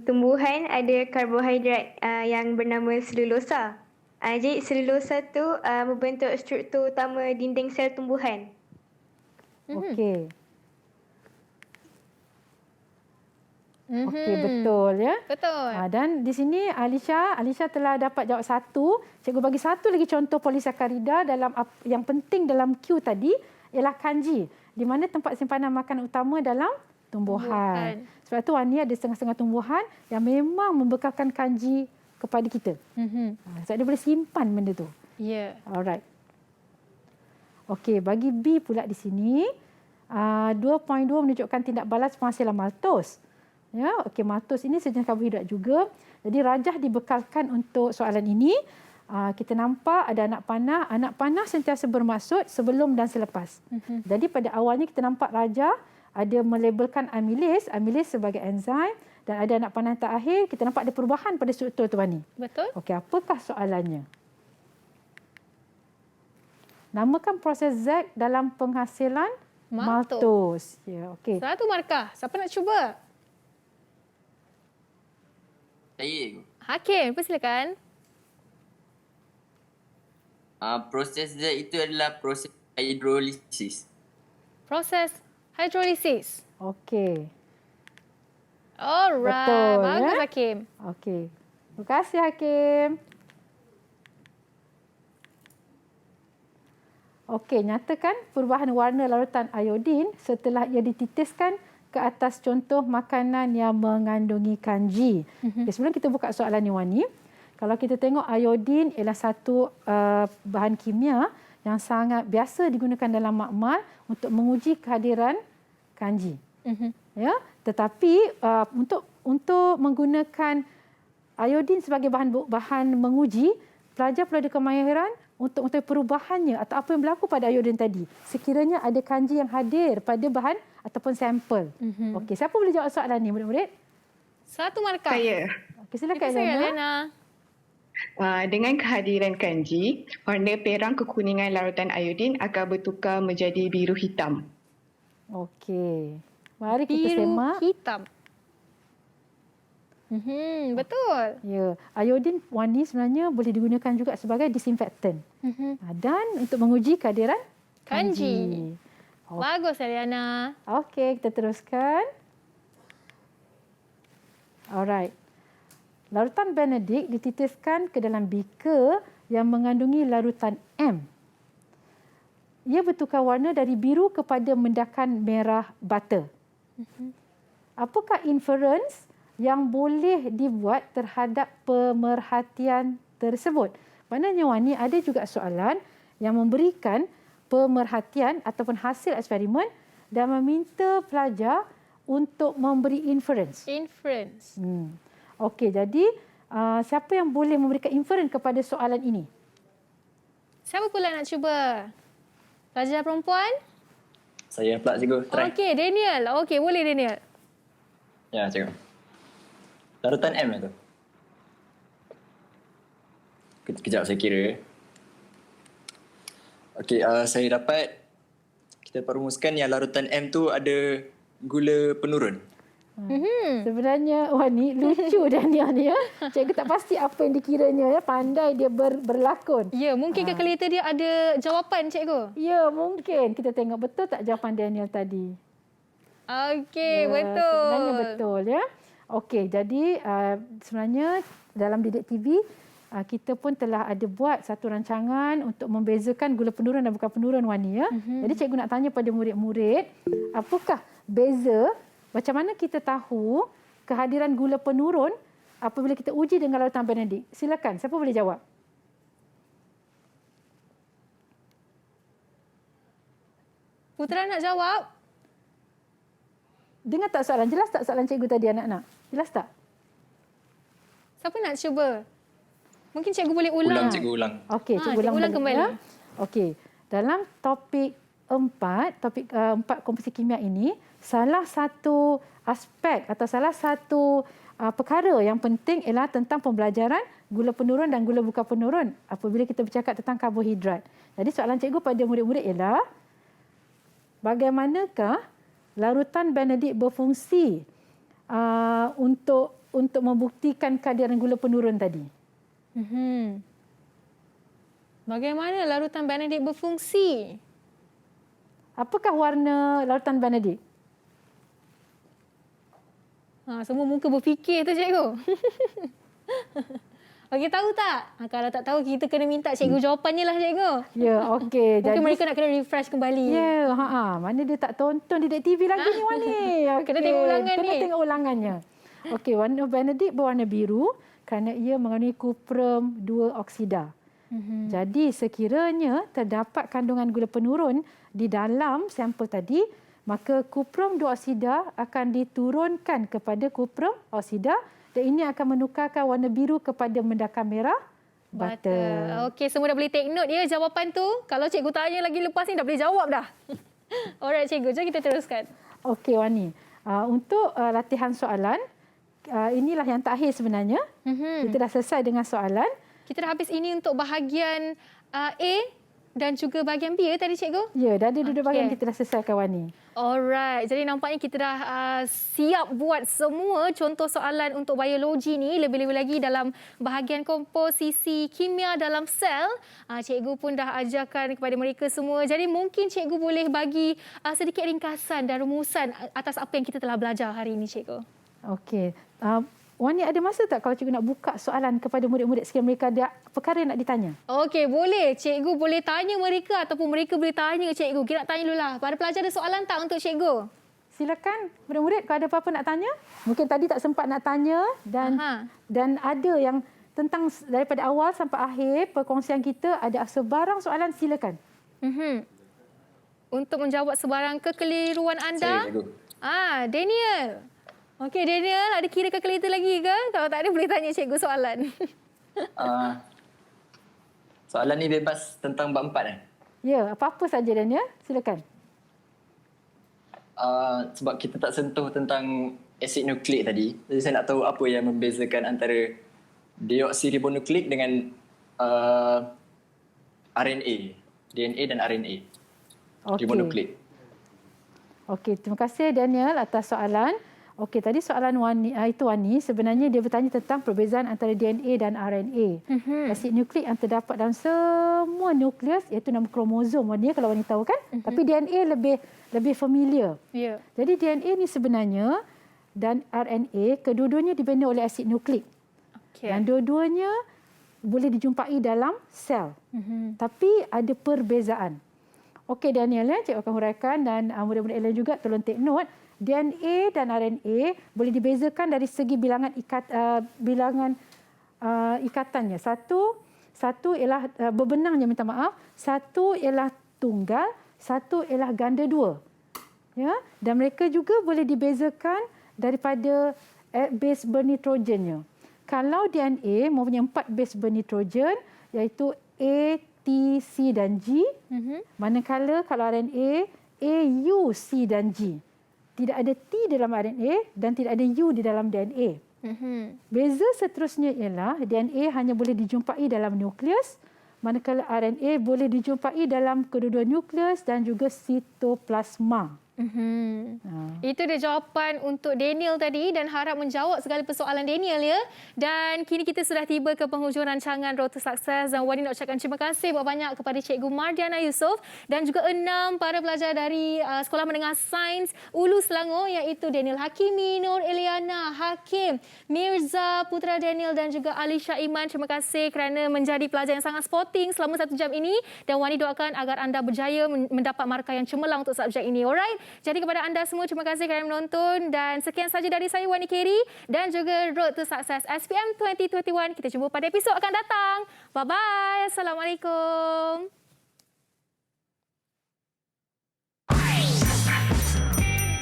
Tumbuhan ada karbohidrat yang bernama selulosa. Jadi selulosa tu membentuk struktur utama dinding sel tumbuhan. Okey. Okey, betul ya. Betul. Dan di sini Alisha telah dapat jawab 1. Cikgu bagi 1 lagi contoh polisakarida dalam yang penting dalam Q tadi ialah kanji, di mana tempat simpanan makanan utama dalam tumbuhan. Sebab tu Wani ada setengah-setengah tumbuhan yang memang membekalkan kanji kepada kita. Sebab dia boleh simpan benda tu. Ya. Yeah. Alright. Okey, bagi B pula di sini, 2.2 menunjukkan tindak balas penghasilan maltos. Ya, okey, maltos ini sejenis karbohidrat juga. Jadi rajah dibekalkan untuk soalan ini. Kita nampak ada anak panah. Anak panah sentiasa bermaksud sebelum dan selepas. Jadi pada awalnya kita nampak rajah ada melabelkan amilis sebagai enzim, dan ada anak panah terakhir kita nampak ada perubahan pada struktur tu Wani. Betul. Okey, apakah soalannya? Namakan proses Z dalam penghasilan maltos. Ya, okey. 1 markah. Siapa nak cuba? Saya. Hakim, persilakan. Proses Z itu adalah proses hidrolisis. Proses hidrolisis. Okey. Alright. Betul, Bagus ya? Hakim. Okey. Terima kasih Hakim. Okey, nyatakan perubahan warna larutan iodin setelah ia dititiskan ke atas contoh makanan yang mengandungi kanji. Okay, sebelum kita buka soalan ni Wani, kalau kita tengok iodin ialah satu bahan kimia yang sangat biasa digunakan dalam makmal untuk menguji kehadiran kanji. Ya, tetapi untuk menggunakan iodin sebagai bahan menguji, pelajar perlu ada kemahiran untuk mengetahui perubahannya atau apa yang berlaku pada iodin tadi. Sekiranya ada kanji yang hadir pada bahan ataupun sampel. Okey, siapa boleh jawab soalan ni murid-murid? 1 markah. Saya. Okey, silakan Lena. Dengan kehadiran kanji, warna perang kekuningan larutan iodin akan bertukar menjadi biru hitam. Okey. Mari kita Biru semak. hitam. Betul. Ya, iodin Wani sebenarnya boleh digunakan juga sebagai disinfektan. Dan untuk menguji kehadiran Kanji. Bagus Eliana. Okey, kita teruskan. Alright. Larutan Benedict dititiskan ke dalam beaker yang mengandungi larutan M. Ia bertukar warna dari biru kepada mendakan merah bata. Apakah inference yang boleh dibuat terhadap pemerhatian tersebut? Maknanya Wani ada juga soalan yang memberikan pemerhatian ataupun hasil eksperimen dan meminta pelajar untuk memberi inference. Inference. Okey, jadi siapa yang boleh memberikan inference kepada soalan ini? Siapa pula nak cuba? Pelajar perempuan? Saya pula cikgu. Try. Okey, Daniel. Okey, boleh Daniel. Ya, cikgu. Larutan M itu. Kejap saya kira. Okey, saya dapat kita dapat rumuskan yang larutan M tu ada gula penurun. Sebenarnya Wani lucu Daniel ni ya. Cikgu tak pasti apa yang dikiranya ya. Pandai dia berlakon. Ya, mungkinkah kali itu dia ada jawapan cikgu? Ya, mungkin. Kita tengok betul tak jawapan Daniel tadi. Okey, Ya, betul. Sebenarnya betul ya. Okey, jadi sebenarnya dalam Didik TV kita pun telah ada buat satu rancangan untuk membezakan gula penurun dan bukan penurun Wani ya. Jadi cikgu nak tanya pada murid-murid, apakah beza macam mana kita tahu kehadiran gula penurun apabila kita uji dengan larutan Benedict? Silakan, siapa boleh jawab? Putra nak jawab? Dengar tak soalan? Jelas tak soalan cikgu tadi anak-anak? Jelas tak? Siapa nak cuba? Mungkin cikgu boleh ulang. Ulang cikgu ulang. Okey, cikgu ulang balik, kembali. Ya. Okey, dalam topik 4 komposisi kimia ini, salah satu aspek atau salah satu perkara yang penting ialah tentang pembelajaran gula penurun dan gula bukan penurun apabila kita bercakap tentang karbohidrat. Jadi soalan cikgu pada murid-murid ialah bagaimanakah larutan Benedict berfungsi untuk membuktikan kehadiran gula penurun tadi? Bagaimana larutan Benedict berfungsi? Apakah warna larutan Benedict? Semua muka berfikir tu cikgu. Okey, tahu tak? Kalau tak tahu kita kena minta cikgu jawapannya lah cikgu. Ya, okey. Mungkin mereka nak kena refresh kembali. Ya, mana dia tak tonton Didik TV lagi ni Wani. Kena tengok ulangan ni. Kena tengok ulangannya. Okey, warna Benedict berwarna biru kerana ia mengandungi kuprum 2 oksida. Jadi sekiranya terdapat kandungan gula penurun di dalam sampel tadi, maka kuprum 2 oksida akan diturunkan kepada kuprum oksida dan ini akan menukarkan warna biru kepada mendakan merah bata. Okey, semua dah boleh take note ya jawapan tu. Kalau cikgu tanya lagi lepas ni dah boleh jawab dah. Alright cikgu, jom kita teruskan. Okey Wani, untuk latihan soalan, inilah yang terakhir sebenarnya. Kita dah selesai dengan soalan. Kita dah habis ini untuk bahagian A dan juga bahagian B ya tadi cikgu? Ya, dah ada dua bahagian kita dah selesaikan Wani. Alright, jadi nampaknya kita dah siap buat semua contoh soalan untuk biologi ni. Lebih-lebih lagi dalam bahagian komposisi kimia dalam sel. Cikgu pun dah ajarkan kepada mereka semua. Jadi mungkin cikgu boleh bagi sedikit ringkasan dan rumusan atas apa yang kita telah belajar hari ini cikgu. Okey. Wani ada masa tak kalau cikgu nak buka soalan kepada murid-murid sekalian, mereka ada perkara yang nak ditanya? Okey, boleh. Cikgu boleh tanya mereka ataupun mereka boleh tanya ke cikgu. Kita nak tanya dulu lah. Para pelajar ada soalan tak untuk cikgu? Silakan murid-murid kalau ada apa-apa nak tanya. Mungkin tadi tak sempat nak tanya dan ada yang tentang daripada awal sampai akhir perkongsian kita ada sebarang soalan, silakan. Untuk menjawab sebarang kekeliruan anda. Daniel. Okey, Daniel, ada kira kalkulator lagi ke? Kalau tak ada, boleh tanya cikgu soalan. Soalan ni bebas tentang bab 4 Ya, apa-apa saja Daniel. Silakan. Sebab kita tak sentuh tentang asid nukleik tadi. Jadi saya nak tahu apa yang membezakan antara deoksiribonukleik dengan RNA. DNA dan RNA. Ribonukleik. Okey, terima kasih Daniel atas soalan. Okey, tadi soalan Wani sebenarnya dia bertanya tentang perbezaan antara DNA dan RNA. Asid nukleik yang terdapat dalam semua nukleus iaitu nama kromosom Wani, kalau Wani tahu kan? Tapi DNA lebih familiar. Jadi DNA ni sebenarnya dan RNA kedua-duanya dibina oleh asid nukleik. Dan dua-duanya boleh dijumpai dalam sel. Tapi ada perbezaan. Okey Daniel, cikgu akan huraikan dan murid-murid lain juga tolong take note. DNA dan RNA boleh dibezakan dari segi bilangan ikatannya. Satu ialah berbenangnya, minta maaf. Satu ialah tunggal, satu ialah ganda dua. Ya, dan mereka juga boleh dibezakan daripada base bernitrogennya. Kalau DNA mempunyai 4 base bernitrogen iaitu A, T, C dan G. Manakala kalau RNA A, U, C dan G. Tidak ada T dalam RNA dan tidak ada U di dalam DNA. Beza seterusnya ialah DNA hanya boleh dijumpai dalam nukleus, manakala RNA boleh dijumpai dalam kedua-dua nukleus dan juga sitoplasma. Itu dia jawapan untuk Daniel tadi dan harap menjawab segala persoalan Daniel ya. Dan kini kita sudah tiba ke penghujung rancangan Road to Success dan Wani nak ucapkan terima kasih banyak kepada Cikgu Mardiana Yusof dan juga 6 para pelajar dari Sekolah Menengah Sains Ulu Selangor iaitu Daniel Hakimi, Nur Eliana Hakim, Mirza Putra Daniel dan juga Alisha Iman. Terima kasih kerana menjadi pelajar yang sangat sporting selama 1 jam ini dan Wani doakan agar anda berjaya mendapat markah yang cemerlang untuk subjek ini. Alright. Jadi kepada anda semua, terima kasih kerana menonton dan sekian saja dari saya Wani Kerry dan juga Road to Success SPM 2021. Kita jumpa pada episod akan datang. Bye-bye. Assalamualaikum.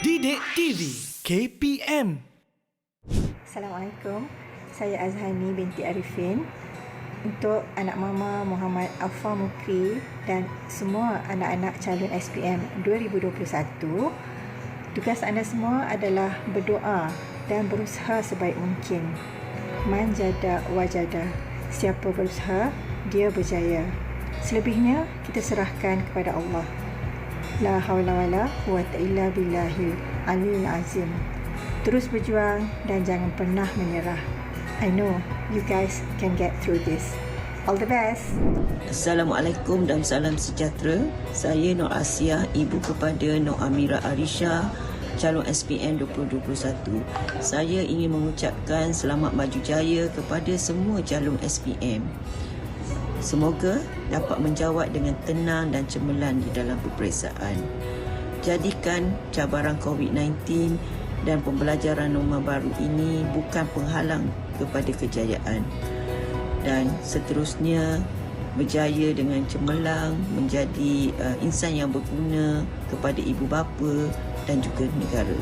Didik TV KPM. Assalamualaikum. Saya Azhani binti Arifin. Untuk anak mama Muhammad Alfa Mukri dan semua anak-anak calon SPM 2021, tugas anda semua adalah berdoa dan berusaha sebaik mungkin. Man jada wajada. Siapa berusaha, dia berjaya. Selebihnya, kita serahkan kepada Allah. La haula wala quwwata illa billahil aliyil azim. Terus berjuang dan jangan pernah menyerah. I know you guys can get through this. All the best. Assalamualaikum dan salam sejahtera. Saya Nur Asia, ibu kepada Nur Amira Arisha, calon SPM 2021. Saya ingin mengucapkan selamat maju jaya kepada semua calon SPM. Semoga dapat menjawab dengan tenang dan cemerlang di dalam peperiksaan. Jadikan cabaran COVID-19 dan pembelajaran norma baru ini bukan penghalang kepada kejayaan dan seterusnya berjaya dengan cemerlang menjadi insan yang berguna kepada ibu bapa dan juga negara.